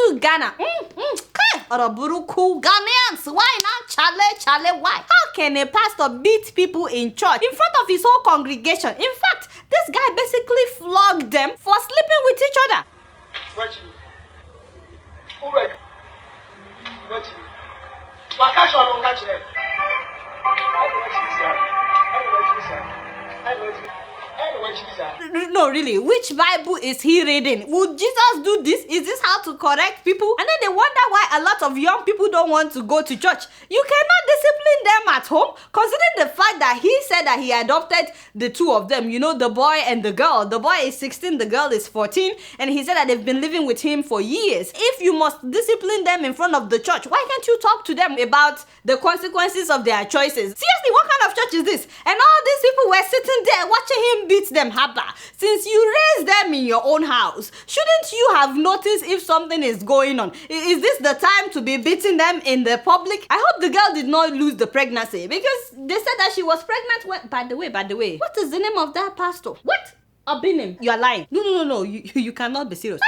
to Ghana. Oraburuku Ghanaians, why not? Chale, why? How can a pastor beat people in church in front of his whole congregation? In fact, this guy basically flogged them for sleeping with each other. No, really, which Bible is he reading? Would Jesus do this? Is this how to correct people? And then they wonder why a lot of young people don't want to go to church. You cannot discipline them at home, considering the fact that he said that he adopted the two of them, you know, the boy and the girl. The boy is 16, the girl is 14, and he said that they've been living with him for years. If you must discipline them in front of the church, why can't you talk to them about the consequences of their choices? Seriously, what kind of church is this? And all these people were sitting there watching him beat them. Haba, since you raised them in your own house, shouldn't you have noticed if something is going on? Is this the time to be beating them in the public? I hope the girl did not lose the pregnancy, because they said that she was pregnant. By the way, what is the name of that pastor? What? Obinim. You are lying. No. You cannot be serious.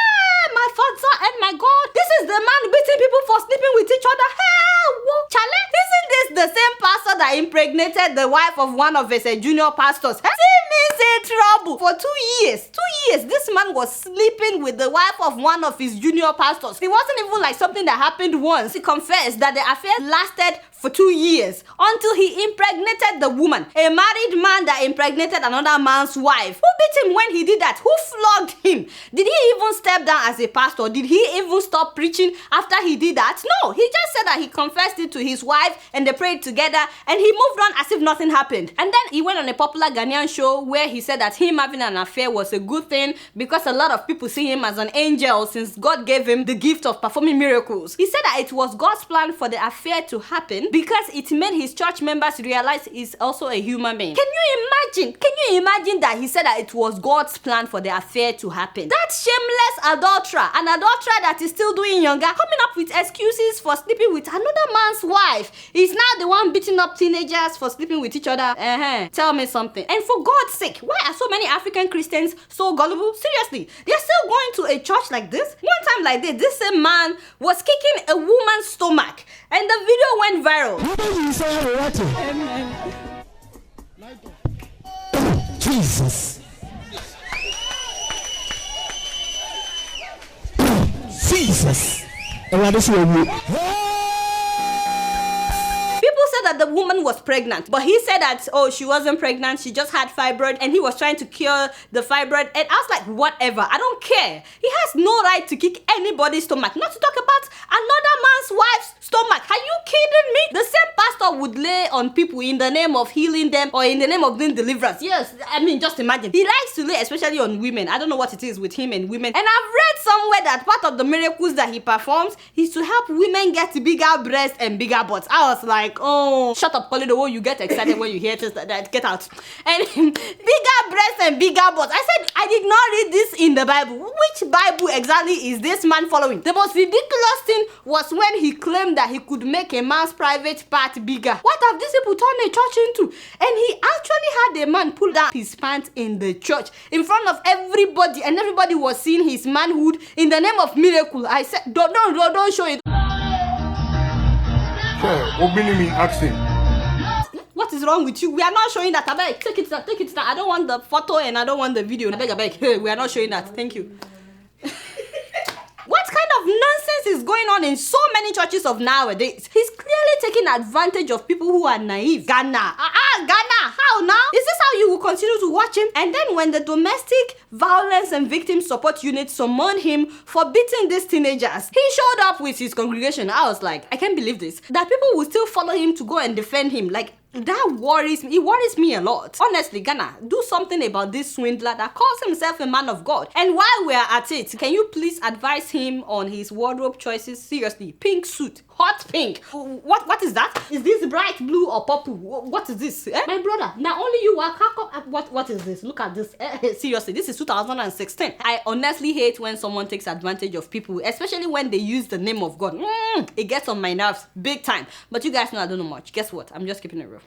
My father and my God. This is the man beating people for sleeping with each other. Hell, what? Chale? Isn't this the same pastor that impregnated the wife of one of his junior pastors? See me say trouble. For 2 years. 2 years, this man was sleeping with the wife of one of his junior pastors. It wasn't even like something that happened once. He confessed that the affair lasted for 2 years until he impregnated the woman. A married man that impregnated another man's wife. Who beat him when he did that? Who flogged him? Did he even step down as a pastor? Did he even stop preaching after he did that? No, he just said that he confessed it to his wife and they prayed together and he moved on as if nothing happened. And then he went on a popular Ghanaian show where he said that him having an affair was a good thing because a lot of people see him as an angel since God gave him the gift of performing miracles. He said that it was God's plan for the affair to happen because it made his church members realize he's also a human being. Can you imagine that he said that it was God's plan for the affair to happen? That shameless adulterer, an adulterer that is still doing younger, coming up with excuses for sleeping with another man's wife. He's now the one beating up teenagers for sleeping with each other. Tell me something. And for God's sake, why are so many African Christians so gullible? Seriously, they're still going to a church like this? One time like this same man was kicking a woman's stomach and the video went viral. Jesus. Jesus. People said that the woman was pregnant, but he said that, oh, she wasn't pregnant, she just had fibroid, and he was trying to cure the fibroid. And I was like, whatever, I don't care. He has no right to kick anybody's stomach, not to talk about another man's wife's stomach. Are you kidding me? The same pastor would lay on people in the name of healing them or in the name of doing deliverance. Yes, I mean, just imagine. He likes to lay especially on women. I don't know what it is with him and women. And I've read somewhere that part of the miracles that he performs is to help women get bigger breasts and bigger butts. I was like, oh, shut up, Polly, the way you get excited when you hear things like that. Get out. And bigger breasts and bigger butts. I said, I did not read this in the Bible. Which Bible exactly is this man following? The most ridiculous thing was when he claimed that he could make a man's private part bigger. What have these people turned a church into? And he actually had a man pull down his pants in the church in front of everybody, and everybody was seeing his manhood in the name of miracle. I said, don't show it. Obinim acting. What is wrong with you? We are not showing that. I beg, take it down. I don't want the photo and I don't want the video. I beg. We are not showing that. Thank you. What kind of nonsense is going on in so many churches of nowadays? He's clearly taking advantage of people who are naive. Ghana. Ghana. How now? Is this how you will continue to watch him? And then when the Domestic Violence and Victim Support Unit summoned him for beating these teenagers, he showed up with his congregation. I was like, I can't believe this. That people will still follow him to go and defend him. Like, that worries me. It worries me a lot. Honestly, Ghana, do something about this swindler that calls himself a man of God. And while we're at it, can you please advise him on his wardrobe choices? Seriously, pink suit, hot pink. What is that? Is this bright blue or purple? What is this? My brother, now only you are what is this? Look at this. Seriously, this is 2016. I honestly hate when someone takes advantage of people, especially when they use the name of God. It gets on my nerves big time. But you guys know I don't know much. Guess what? I'm just keeping it real.